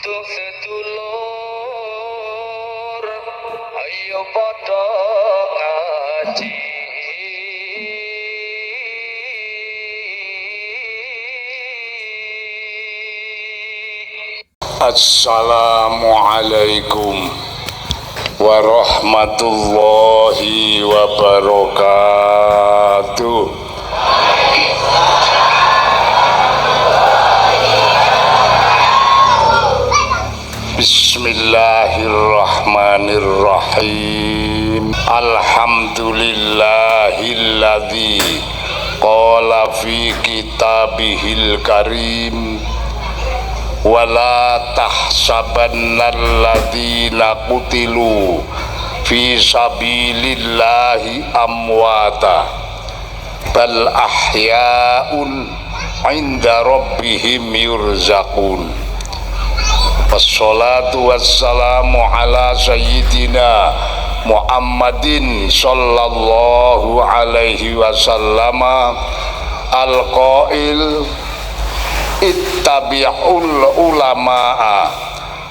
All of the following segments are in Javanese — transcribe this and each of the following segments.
Butuh sedulur ayo padha ngaji. Assalamualaikum warahmatullahi wabarakatuh. Bismillahirrahmanirrahim. Alhamdulillahilladzi qala fi kitabihil karim wala tahsabannalladzina qutilu fi sabilillahi amwata bal ahya'un 'inda rabbihim yurzaqun. Wassalatu wassalamu ala sayyidina Muhammadin sallallahu alaihi wasallam al-qail ittabi'ul ulama'a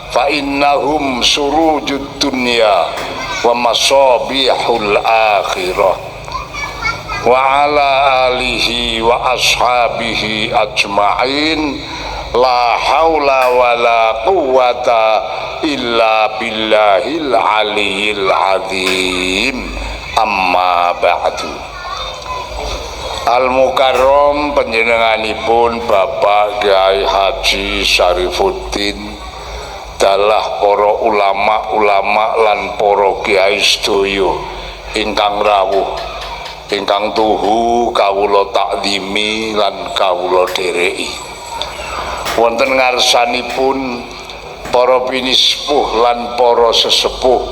fa innahum surujud dunya wa masabihul akhirah wa ala alihi wa ashabihi ajma'in la haula wala quwwata illa billahil aliyyil azim. Amma ba'du. Al-Mukarram panjenenganipun Bapak Kyai Haji Syarifuddin dalah para ulama-ulama lan para kiai sedaya ingkang rawuh, ingkang tuhu kawula takzimi lan kawula dhereki. Wonten ngarsanipun para pinispuh lan para sesepuh,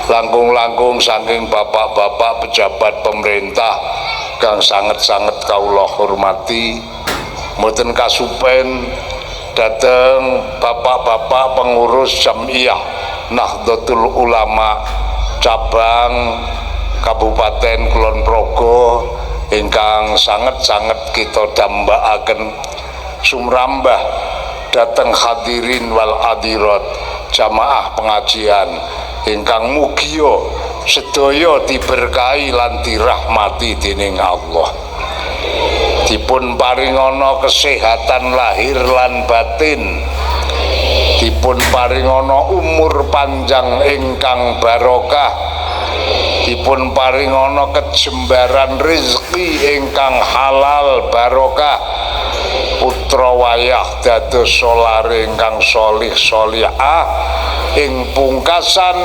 langkung-langkung saking bapak-bapak pejabat pemerintah kang sanget-sanget kawula hormati, mboten kasupen dhateng bapak-bapak pengurus Jam'iyah Nahdlatul Ulama cabang Kabupaten Kulon Progo ingkang sanget-sanget kita dambaaken sumrambah dateng hadirin wal hadirat jamaah pengajian ingkang mugia sedaya diberkahi lan dirahmati dening Allah, dipun paringana kesehatan lahir lan batin, dipun paringana umur panjang ingkang barokah, dipun paringana kejembaran rezeki ingkang halal barokah, putra wayah dados solare ingkang solih solihah, ing pungkasan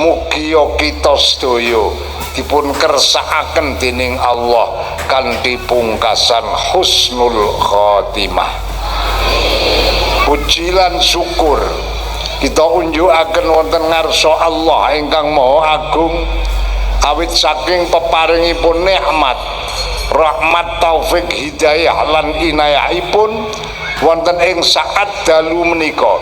mugia kita sedaya dipun kersakaken dening Allah kanthi pungkasan husnul khotimah. Puji lan syukur kita unjukaken wonten ngarsa Allah ingkang Maha Agung awit saking peparingipun nikmat, rahmat, taufik, hidayah lan inayahipun wonten ing saat dalu menika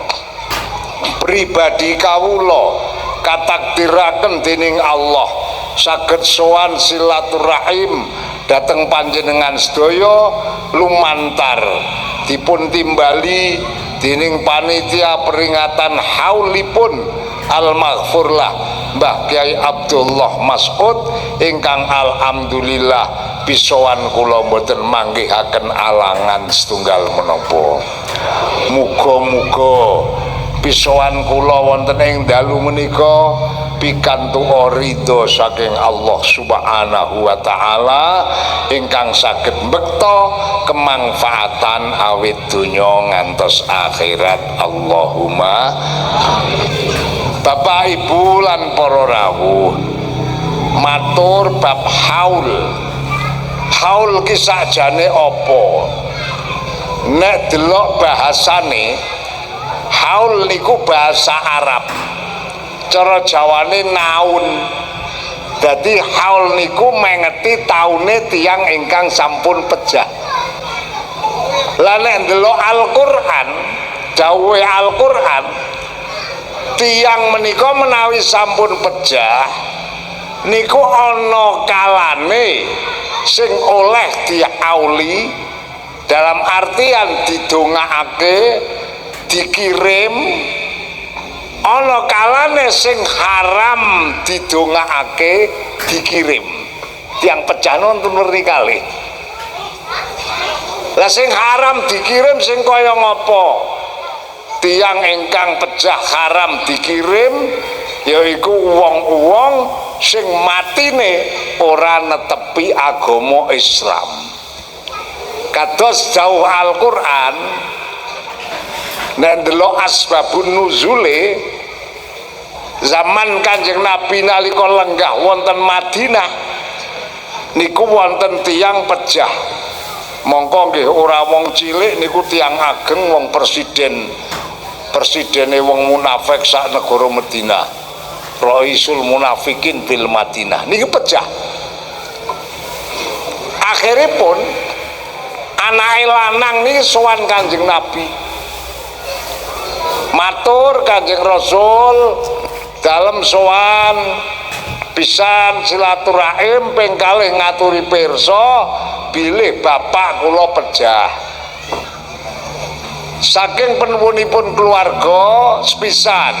pribadi kawula katakdiraken dening Allah saged sowan silaturahim dhateng panjenengan sedaya lumantar dipun timbali dening panitia peringatan haulipun al-maghfurlah Mbah Kyai Abdullah Mas'ud ingkang alhamdulillah bisowan kula mboten manggihaken alangan setunggal menapa. Muga-muga bisowan kula wonten ing dalu menika pikantuk ridho saking Allah Subhanahu wa taala ingkang saged mbekta kemanfaatan awit donya ngantos akhirat. Allahumma Bapak Ibu lan para rawuh, matur bab haul. Haul ki sakjane apa? Nek delok bahasane haul niku bahasa Arab, cara Jawane naun. Dadi haul niku mengeti taune tiyang ingkang sampun pejah. Lah nek delok Al-Qur'an, dawuhe Al-Qur'an, tiyang menika menawi sampun pejah niku ana kalane sing oleh diauli dalam artian didongakake dikirim, ana kalane sing haram didongakake dikirim. Tiang pejah nonton werni kalih. Lah sing haram dikirim sing kaya ngapa? Tiang ingkang pejah haram dikirim yaiku wong-wong sing matine ora netepi agama Islam. Kados jauh Al-Qur'an nek ndelok asbabun nuzule zaman Kanjeng Nabi nalika lenggah wonten Madinah niku wonten tiyang pejah. Mongko nggih ora wong cilik niku tiyang ageng wong presidene wong munafik sak negara Madinah. Raisul munafikin bil Madinah niki pejah. Akhiripun anake lanang niki sowan Kanjeng Nabi. Matur Kanjeng Rasul dalem sowan pisan silaturahim ping kalih ngaturi pirsa bilih bapak kula pejah. Saking penuwunipun keluarga sepisan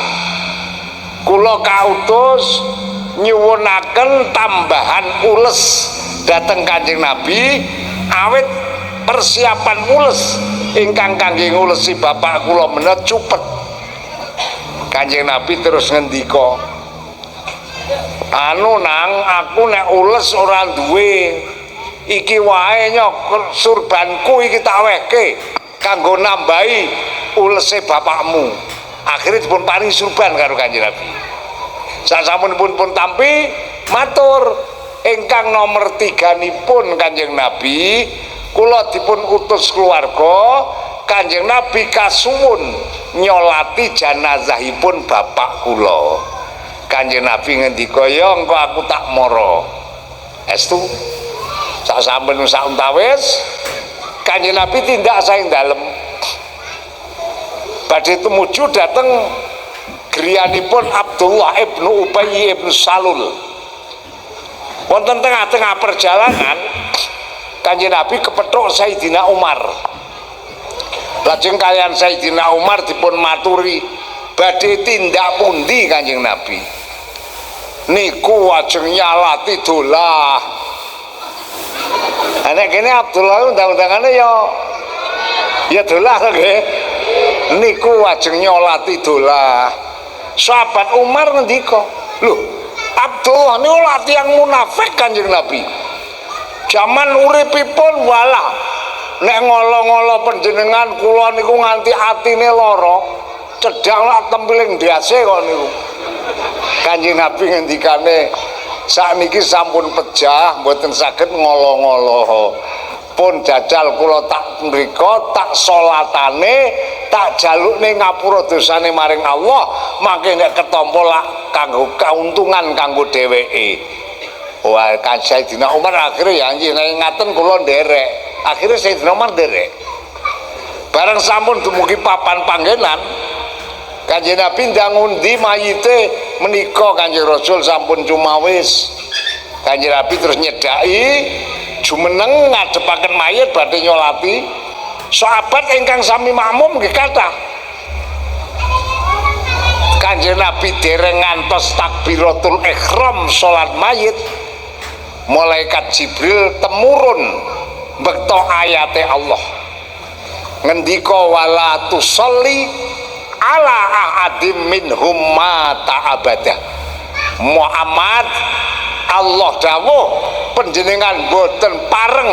kula kautus nyuwunaken tambahan ules dhateng Kanjeng Nabi awit persiapan ules ingkang kangge ngulesi bapak kula menawa cupet. Kanjeng Nabi terus ngendika, anu nang aku nek ules ora duwe iki wae nyok surbanku iki tak wehke kanggo nambahi ulese bapakmu. Akhirnya dipun paring surban karo Kanjeng Nabi. Sasampunipun pun tampi matur ingkang nomor 3-nipun Kanjeng Nabi kula dipun utus keluarga Kanjeng Nabi kasuwun nyolati jenazahipun bapak kula. Kanjeng Nabi ngendika ya engko aku tak mara. Estu sak sampun sak untawis Kanjeng Nabi tindak saing dalem badhe tumuju dhateng griyanipun Abdullah ibnu Ubay ibnu Salul. Wonten tengah-tengah perjalanan Kanjeng Nabi kepethuk Sayyidina Umar. Lajeng kalian Sayyidina Umar dipun maturi badhe tindak pundi Kanjeng Nabi? Niku ajeng nyalati dolah. Nek kene Abdullah undang-undangane ya dolah nggih. Niku ajeng nyolati dolah. Sahabat Umar ngendika, "Lho, Abdullah niku lak tiyang munafik Kanjeng Nabi. Zaman uripipun walah nek ngolo-ngolo panjenengan kula niku nganti atine lara, cedhak lak tempiling ndase kok niku." Kanjeng Nabi ngendikane, "Sakniki sampun pejah mboten saged ngolo-ngolo. Pun jajal kula tak mriko tak salatane tak jalukne ngapura dosane maring Allah mangke nek ketampa lak kanggo kauntungan kanggo dheweke." Wah, kan Sayyidina Umar akhirnya ya nggih ngaten kula nderek. Akhirnya Sayyidina Umar nderek. Bareng sampun dumugi papan panggenan Kanjeng Nabi ndang ngundi mayite menika Kanjeng Rasul sampun cumawis. Kanjeng Nabi terus nyedaki jumeneng ngadepaken mayit badhe nyolati. Sahabat ingkang sami makmum nggih kathah. Kanjeng Nabi dereng ngantos takbiratul ihram salat mayit, malaikat Jibril temurun bekto ayate Allah. Ngendika wala tusolli ala ahadim minhum mata abada. Muhammad, Allah dawuh panjenengan boten pareng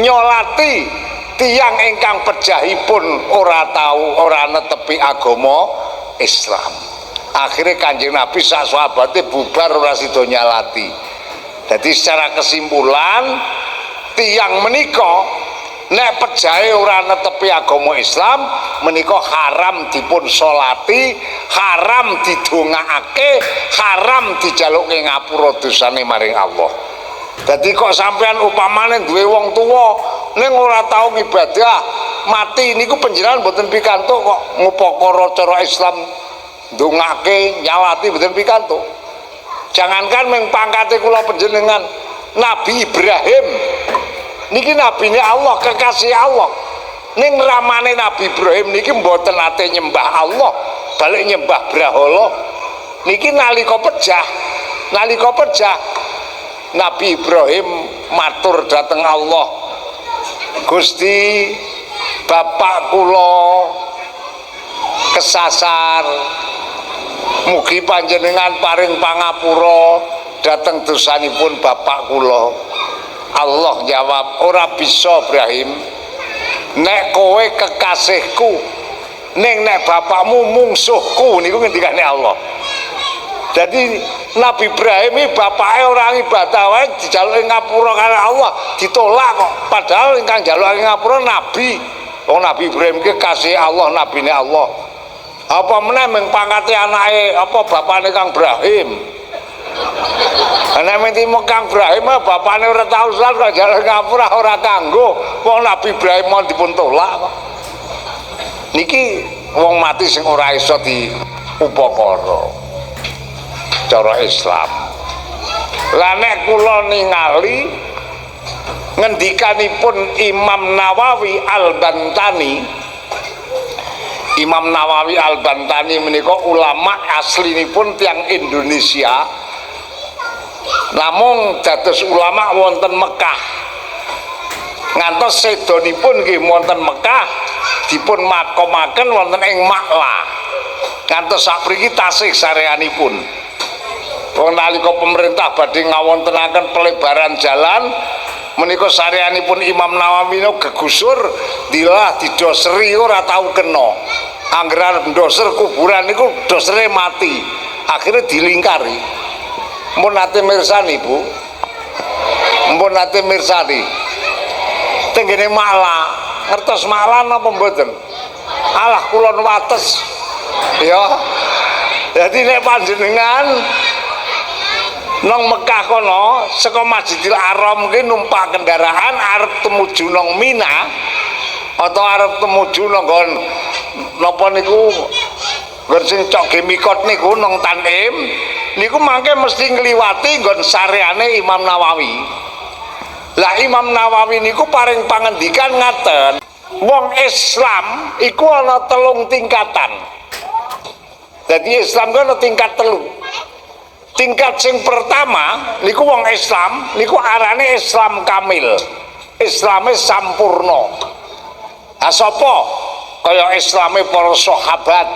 nyolati tiyang ingkang pejahipun ora tahu ora netepi agama Islam. Akhirnya Kanjeng Nabi sak sahabate bubar ora sida nyalati. Jadi secara kesimpulan tiyang menika nek pejahe ora netepi agama Islam menika haram dipun solati, haram didongaake, haram dijaluke ngapura dosane maring Allah. Jadi kok sampean upamane duwe wong tuwa ning ora tau ngibadah mati niku panjenengan mboten pikantuk kok ngupakara cara Islam ndongake nyalati mboten pikantuk. Jangankan meng pangkate kula panjenengan Nabi Ibrahim niki nabine Allah, kekasih Allah. ning ramane Nabi Ibrahim niki mboten ate nyembah Allah, balik nyembah brahala. Niki nalika pejah Nabi Ibrahim matur dhateng Allah, Gusti, bapak kula kesasar, mugi panjenengan paring pangapura dhateng dosanipun bapak kula. Allah jawab, ora bisa Ibrahim, nek kowe kekasihku, ning nek bapakmu mungsuhku. Niku ngendikane Allah. Jadi Nabi Ibrahim ini bapaknya orang ibadah wae dijaluki ngapura karo Allah ditolak kok. Padahal ingkang jaluki ngapura Nabi. Wong Nabi Ibrahim ki kasih Allah, nabine Allah. Apa meneh mung pangkate anake apa bapakne Kang Ibrahim. Ana menti Kang Ibrahim bapakne ora tau salat kok jaluki ngapura ora kanggo. Wong Nabi Ibrahim mon dipun tolak kok. Niki wong mati sing ora iso diupakara cara Islam. Lah nek kula ningali ngendikanipun Imam Nawawi Al-Bantani. Imam Nawawi Al-Bantani menika ulama aslinipun tiyang Indonesia. Namung dados ulama wonten Mekah. Ngantos sedonipun nggih wonten Mekah dipun makomaken wonten ing Maklah. Ngantos sapriki tasih sareanipun. Wong nalika pemerintah badhe ngawontenaken pelebaran jalan menika sareanipun Imam Nawawi gegusur dilah didoseri ora tau kena. Anggeran doser kuburan niku dosere mati. Akhirnya dilingkari. Mun nate mirsani, Bu. Mun nate mirsani. Tenggene Maklah, ngertos Maklah napa mboten? Alah kula wates. Ya. Jadi nek panjenengan nang Mekah kono saka Masjidil Haram ki numpak kendaraan arep tumuju nang Mina atau arep tumuju nang nggon napa niku nggon sing cok gemikot niku nang Tanim niku mangke mesti ngliwati nggon sareane Imam Nawawi. Lah Imam Nawawi niku paring pangendikan ngaten, wong Islam iku ana 3 tingkatan. Jadi Islam ku ana tingkat 3. Tingkat sing pertama niku wong Islam niku arane Islam kamil, Islame sampurna. Sapa kaya Islame para sahabat,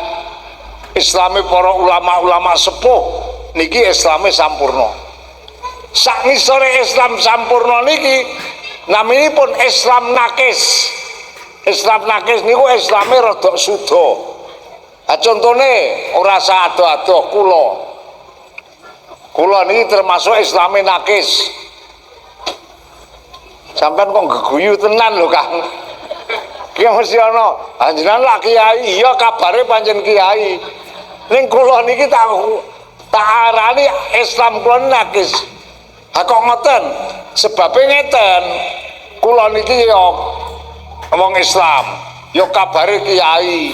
Islame para ulama-ulama sepuh niki Islame sampurna. Sak ngisore Islam sampurna niki naminipun Islam nakis. Islam nakis niku Islame rada suda. Contone ora saado-ado kula niki termasuk Islame nakis. Sampeyan kok geguyu tenan lho Kang. Ki mesti ana panjenengan lak kiai, iya kabare pancen kiai. Ning kula niki tak arani Islam kula nakis. Ha kok ngoten? Sebabe ngeten. Kula niki ya wong Islam, ya kabare kiai.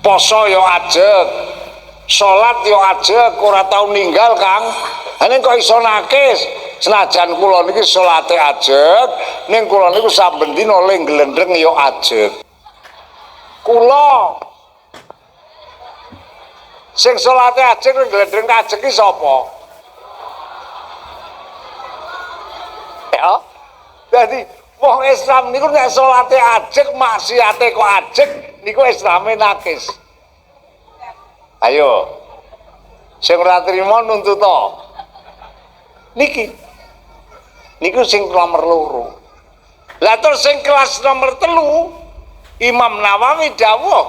Poso ya ajeg. Salat yo ajeg ora tau ninggal Kang. Ning kok iso nakis? Senajan kula niki salate ajeg, ning kula niku saben dina ling glendreng yo ajeg. Kula sing salate ajeg ning glendreng ajeg iki sapa? Ya. Jadi wong Islam niku nek salate ajeg, maksiate kok ajeg, niku Islame nakis. Ayo, sing ora trima nuntut to. Niku sing nomor 2. Lah terus sing kelas nomor 3, Imam Nawawi dawuh,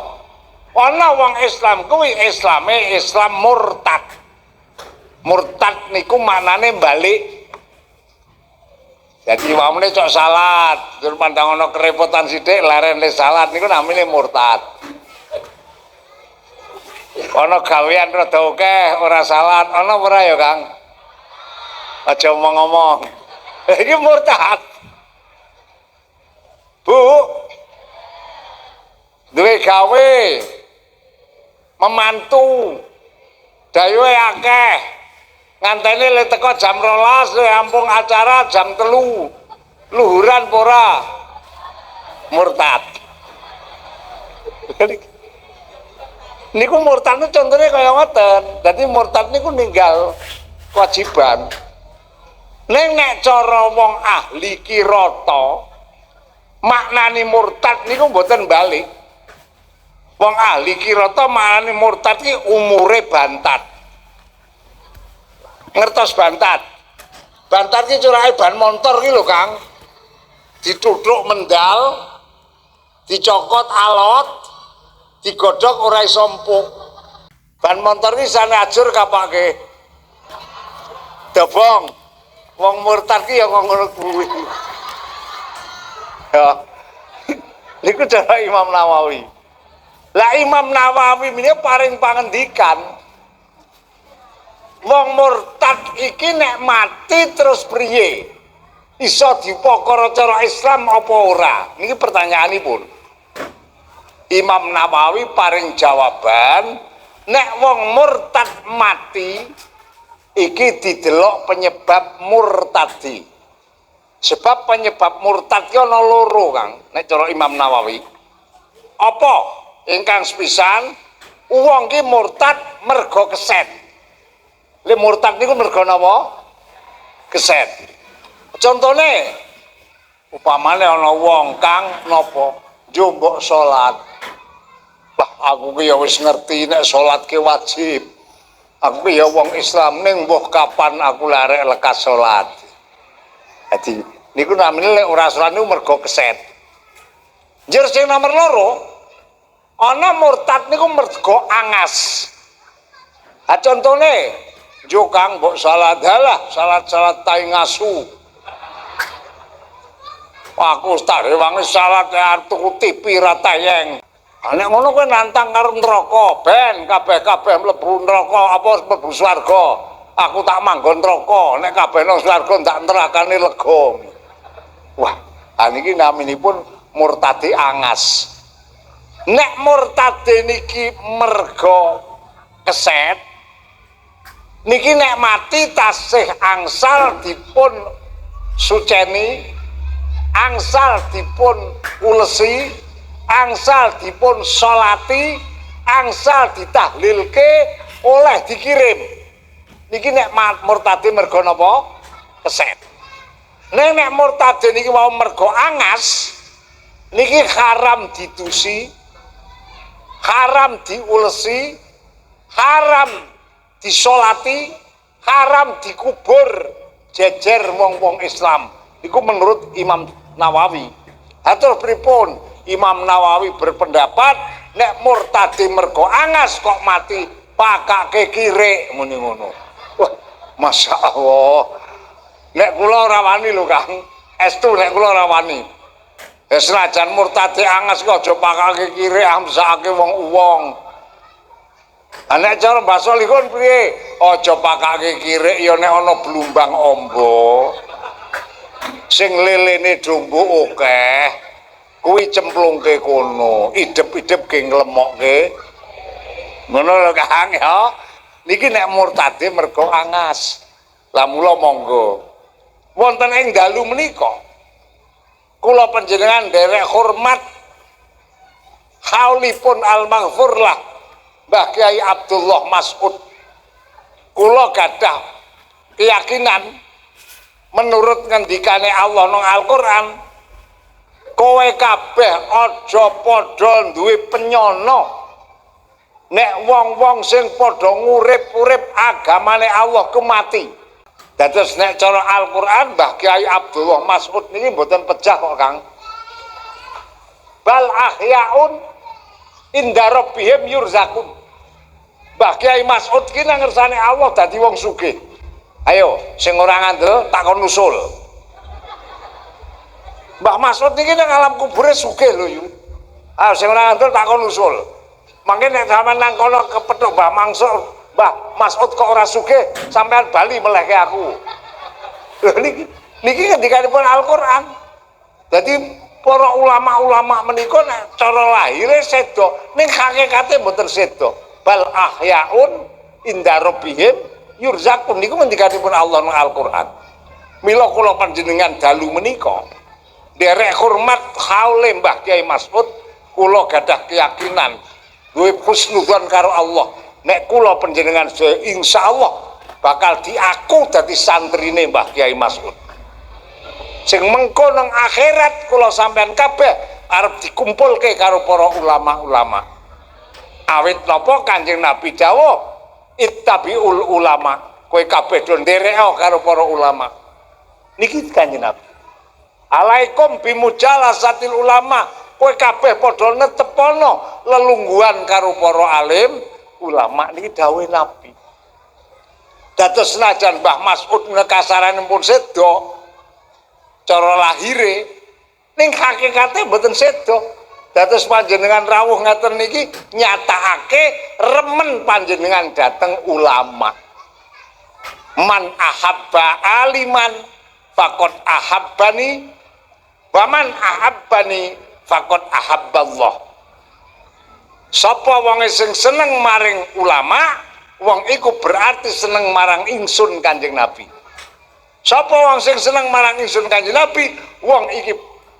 ana wong Islam kuwi Islame Islam murtad. Murtad niku maknane balik. Jadi wamune cok salat, dur pandang ana kerepotan sithik leren le salat niku namine murtad. Ana gawean rada akeh ora salat, ana ora ya Kang? Aja omong-omong. Iki murtad. Bu. Duwe gawe memantu. Dayuhe akeh. Nganteni le teko jam 12 le ampung acara jam 3. Luhuran apa ora? Murtad. Niku murtad niku contohnya kaya ngoten. Dadi murtad niku ninggal kewajiban. Nek cara wong ahli kirata maknane murtad niku mboten balik. Wong ahli kirata maknane murtad ki umure bantat. Ngertos bantat? Bantat ki curake ban motor ki lho, Kang. Dituthuk mendal, dicokot alot, digodhog ora iso empuk. Ban motor ki sane ajur kapake. Dobong. Wong murtad ki ya kok ngono kuwi. Ya. Niku cara Imam Nawawi. Lah Imam Nawawi menika paring pangendikan wong murtad iki nek mati terus priye? Iso dipokoro cara Islam apa ora? Niki pertanyaanipun. Imam Nawawi paring jawaban nek wong murtad mati iki didelok penyebab murtadi. Sebab penyebab murtad ki ana loro, Kang, nek cara Imam Nawawi. Apa? Ingkang sepisan, wong ki murtad mergo keset. Le murtad niku mergo napa? Keset. Contone upamane ana wong Kang napa njombok salat. Lah aku ki ya wis ngerti nek salat ki wajib. Aku ya wong Islam ning mbuh kapan aku larek lekas salat. Dadi niku namine lek ora salat niku mergo keset. Njur sing nomor loro ana murtad niku mergo angas. Ha contone yo Kang mbok salat dalah salat-salat tai ngasu. Aku tak rewangi salat artu TV ra tayeng. Nek ngono kowe nantang karo neraka, ben kabeh-kabeh mlebu neraka apa mlebu swarga. Aku tak manggon neraka, nek kabeh nang swarga ndak nerakane lega. Wah, niki naminipun murtadi angas. Nek murtade niki merga keset, niki nek mati tasih angsal dipun suceni, angsal dipun ulesi, angsal dipun sholati, angsal ditahlilke, oleh dikirim. Niki nek murtade merga napa? Keset. Nek murtade niki mau merga angas, niki haram didusi, haram diulesi, haram disolati, haram dikubur jejer wong-wong Islam. Iku menurut Imam Nawawi. Atur pripun? Imam Nawawi berpendapat nek murtadi mergo angas kok mati pakake kirik muni ngono. Wah, Masya Allah. Nek kula ora wani lho, Kang. Estu nek kula ora wani. Senajan murtadi angas kok aja pakake kirik amsake wong-wong. Nek cara basa likun piye? Aja pakake kirik ya nek ana blumbang ombo. Sing lelene dombo akeh kuwi cemplungke kono, idep-idep ge nglemokke. Ngono lho Kang ya. Niki nek murtade mergo angas. Lah mula monggo. Wonten ing dalu menika kula panjenengan nderek hormat haulipun al-maghfur lah Mbah Kyai Abdullah Mas'ud. Kula gadah keyakinan menurut ngendikane Allah nang Al-Qur'an, kowe kabeh aja padha duwe penyono nek wong-wong sing padha ngurip-urip agamane Allah ku mati. Dados nek cara Al-Qur'an Mbah Kyai Abdullah Mas'ud niki mboten pejah kok, Kang. Bal ahyaun inda rabbihim yurzakun. Mbah Kyai Mas'ud ki nang ngersane Allah dadi wong sugih. Ayo, sing ora ngandel takon nusul. Mbah Mas'ud niki nang alam kubure sugih lho yu. Ah, sing ora ngandel takon nusul. Mangke nek sampean nang kono kepethuk Mbah Mas'ud kok ora sugih, sampean bali melehke aku. Lho niki ngendikanipun Al-Qur'an. Dadi para ulama-ulama menika nek cara lahire seda, ning hakikate mboten seda. Bal ahyaun inda rabbihim yurzakun niku ngendikanipun Allah nang Al-Qur'an. Mila kula panjenengan dalu menika nderek hormat haule Mbah Kyai Mas'ud kula gadah keyakinan duwe husnudzon karo Allah nek kula panjenengan insyaallah bakal diaku dadi santrine Mbah Kiai Mas'ud. Sing mengko nang akhirat kula sampean kabeh arep dikumpulke karo para ulama-ulama. Awit napa Kanjeng Nabi dawuh ittabiul ulama, kowe kabeh do ndereka karo para ulama. Niki Kanjeng Nabi. Alaikum bimujalasatil ulama, kowe kabeh padha netepono lelungguhan karo para alim ulama. Niki dawuhe Nabi. Dados senajan Mbah Mas'ud nekasaranipun sedo cara lahire ning hakikate mboten sedo. Dados panjenengan rawuh ngaten niki nyatakake remen panjenengan dateng ulama. Man ahabba aliman faqad ahabbani waman ahabbani faqad ahabballah. Sapa wong sing seneng maring ulama, wong iku berarti seneng marang ingsun Kanjeng Nabi. Sapa wong sing seneng marang ingsun Kanjeng Nabi, wong iki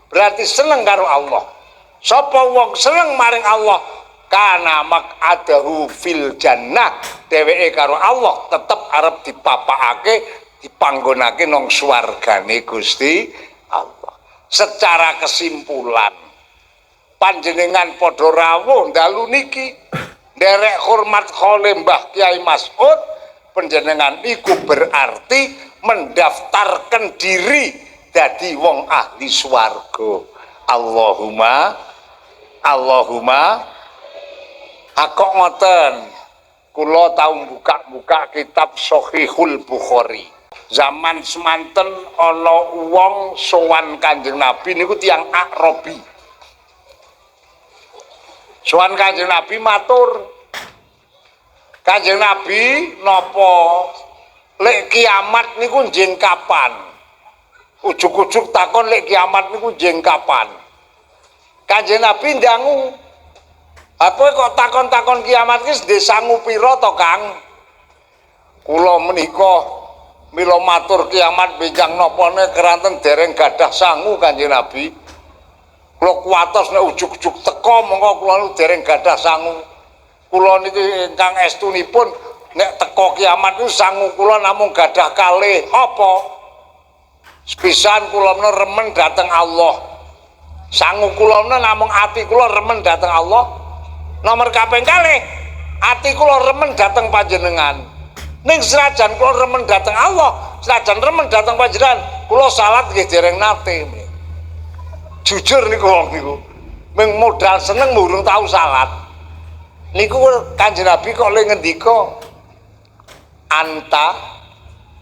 berarti seneng karo Allah. Sapa wong seneng maring Allah, kana maq'adahu fil jannah, dheweke karo Allah tetep arep dipapakake, dipanggonake nang swargane Gusti Allah. Secara kesimpulan panjenengan padha rawuh dalu niki nderek hormat khole Mbah Kiai Mas'ud, panjenengan iku berarti mendaftarkan diri dadi wong ahli swarga. Allahumma akok ngoten. Kula tau buka kitab Shahihul Bukhari. Zaman semanten ana wong sowan Kanjeng Nabi niku tiyang Arabi. Sowan Kanjeng Nabi matur, Kanjeng Nabi napa lek kiamat niku njing kapan? Ujug-ujug takon lek kiamat niku njing kapan? Kanjeng Nabi ndangu, "Apa kok takon-takon kiamat ki sedhe sangu pira to, Kang?" Kula menika mila matur kiamat benjang napa keranten dereng gadah sangu Kanjeng Nabi. Kula kuwatos nek ujug-ujug teka mongko kula niku dereng gadah sangu. Kula niki ingkang estunipun nek teka kiamat niku sangu kula namung gadah kalih. Apa? Sepisan kula remen dhateng Allah. Sangu kula namung ati kula remen dhateng Allah. Nomor kaping kalih, ati kula remen dhateng panjenengan. Ning senajan kula remen dhateng Allah, senajan remen dhateng panjenengan, kula salat nggih dereng nate. Jujur niku wong niku. Ming modal seneng murung tau salat. Niku Kanjeng Nabi kok le ngendika anta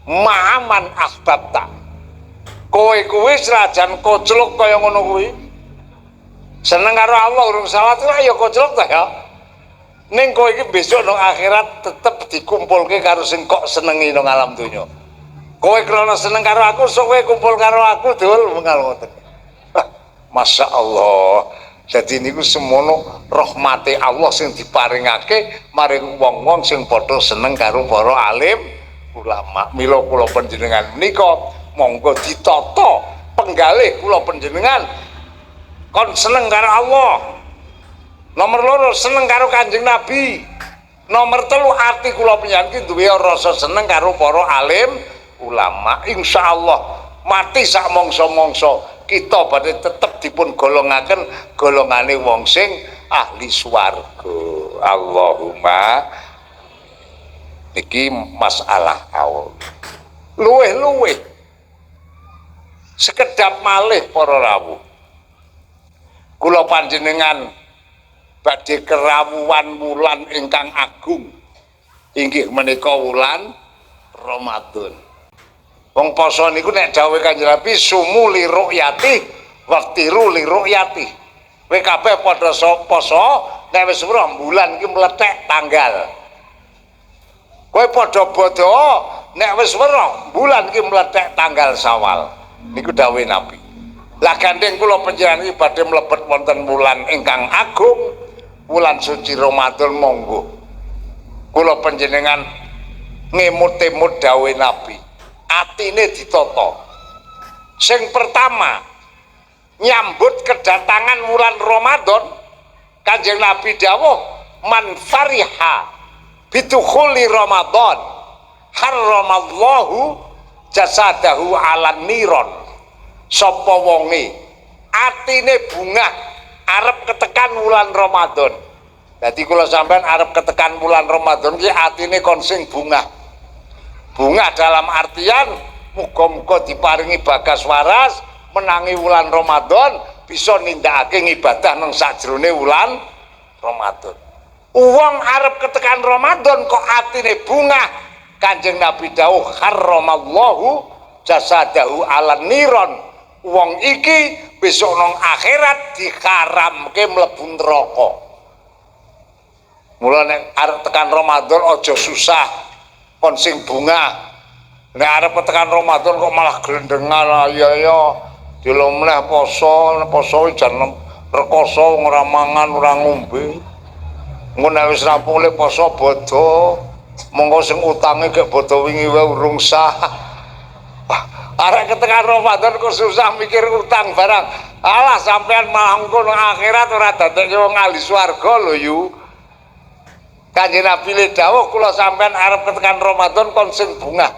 ma'aman ahbabta. Kowe kuwi senajan kocluk kaya ngono kuwi. Seneng karo Allah urung salat ya kocluk ta ya. Ning kowe iki besok nang akhirat tetep dikumpulke karo sing kok senengi nang alam donya. Kowe krana seneng karo aku, sok kowe kumpul karo aku dul mengal ngoten. Masya Allah. Jadi niku semono rahmate Allah sing diparingake maring wong-wong sing padha seneng karo para alim ulama. Mila kula panjenengan menika monggo ditata penggalih kula panjenengan kon seneng karo Allah. Nomor loro seneng karo Kanjeng Nabi. Nomor telu ati kula panjenengan iki duwe rasa seneng karo para alim ulama. Insyaallah mati sak mangsa-mangsa kita badhe tetep dipun golongaken golongane wong sing ahli swarga. Allahumma iki masalah awal. Luweh-luweh sekedap malih para rawuh. Kula panjenengan badhe kerawuhan wulan ingkang agung inggih menika wulan Ramadan. Wong poso niku nek dawuh Kanjeng Nabi sumu li ru'yati waftiru li ru'yati. Kowe kabeh padha poso nek wis weruh bulan iki mlethek tanggal. Kowe padha bodho nek wis weruh bulan iki mlethek tanggal Syawal. Niku dawuh Nabi. Lah gandeng kula panjenengan iki badhe mlebet wonten wulan ingkang agung, wulan suci Ramadan monggo. Kula panjenengan ngemut-emut dawuh Nabi. Atine ditata. Sing pertama nyambut kedatangan wulan Ramadan Kanjeng Nabi dawuh man fariha bidukhuli Ramadan harramallahu jasadahu ala niron. Sapa wonge atine bungah arep ketekan wulan Ramadan. Dadi kula sampean arep ketekan wulan Ramadan ki atine kon sing bungah. Bungah dalam artian muga-muga diparingi bagas waras menangi wulan Ramadan bisa nindakake ibadah nang sajrone wulan Ramadan. Wong arep ketekan Ramadan kok atine bungah, Kanjeng Nabi dawuh harramallahu jasadahu ala niron. Wong iki besok nang akhirat dikaramke mlebu neraka. Mula nek arep tekan Ramadan aja susah kon sing bungah. Nek arep tekan Ramadan kok malah glendengan ya dilomleh poso jan rekoso ora mangan ora ngombe. Ngono wis rampung le poso bodho. Monggo sing utange gek bodho wingi wae urung sah. Arek ketekan Ramadan kok susah mikir utang barang. Alah sampean malah engko nang akhirat ora dadekke wong ahli swarga lho yu. Kanjeng Nabi le dawuh kula sampean arep ketekan Ramadan kon sing bungah.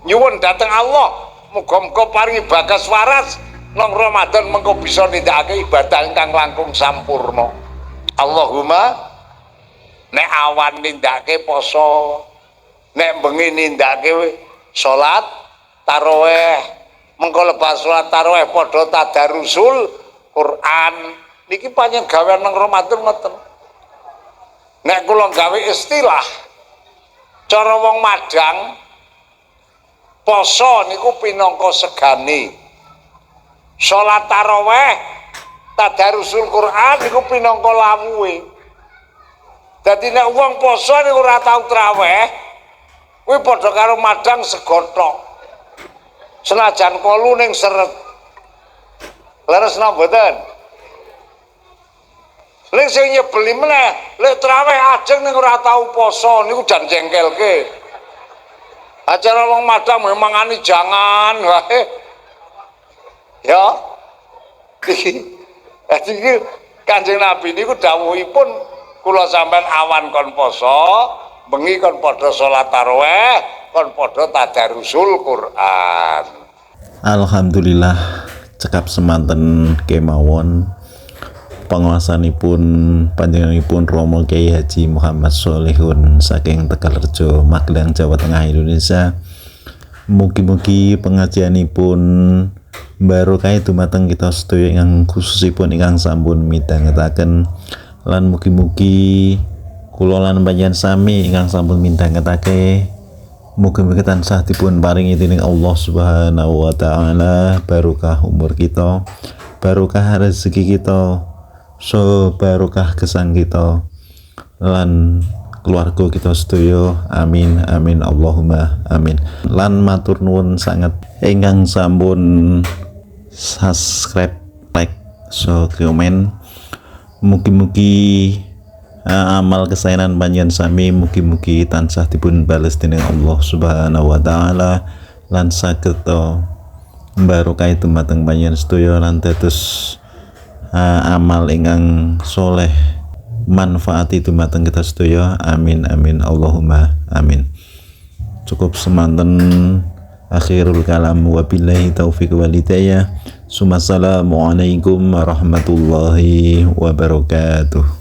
Nyuwun dhateng Allah, muga-muga paringi bagas waras nang Ramadan mengko bisa nindakake ibadah ingkang langkung sampurna. Allahumma nek awan nindakake poso, nek bengi nindakake salat tarawih, mengko lepas salat tarawih padha tadarusul Quran. Niki panjang gawean nang Ramadan ngoten. Nek kula gawe istilah cara wong Madang poso niku pinangka segane. Salat tarawih tadarusul Quran niku pinangka lawuhe. Dadi nek wong poso niku ora tau traweh, kuwi padha karo Madang segothok. Senajan kolu ning seret. Leres napa mboten? Lek sing nyebeli meneh, lek traweh ajeng ning ora tau poso niku jan jengkelke. Acara wong Madang memangane jangan wae. Ya. Dadi Kanjeng Nabi niku dawuhipun kula sampean awan kon poso, bengi kon padha salat tarawih, kon padha tadarusul Quran. Alhamdulillah cekap semanten kemawon penguasanipun panjenenganipun Romo Kyai Haji Muhammad Sholihun saking Tegalrejo Magelang Jawa Tengah Indonesia. Mugi-mugi pengajianipun barokah dumateng kita sedaya ingkang khususipun ingkang sampun midhangetaken lan mugi-mugi kula lan panjenengan sami ingkang sampun midhangetake mugi-mugi tansah dipun paringi dening Allah Subhanahu wa taala barokah umur kita, barokah rezeki kita, so barokah gesang kita lan keluarga kita sedaya. Amin amin Allahumma amin. Lan matur nuwun sanget ingkang sampun subscribe, like, so komen. Mugi-mugi amal kesaenan panjenengan sami mugi-mugi tansah dipun bales dening Allah Subhanahu wa taala lan saged barokah dumateng panjenengan sedaya lan dados amal ingkang soleh manfaati dumateng kita sedaya. Amin amin Allahumma amin. Cukup semanten akhirul kalam wabillahi taufiq wal hidayah. Assalamualaikum warahmatullahi wabarakatuh.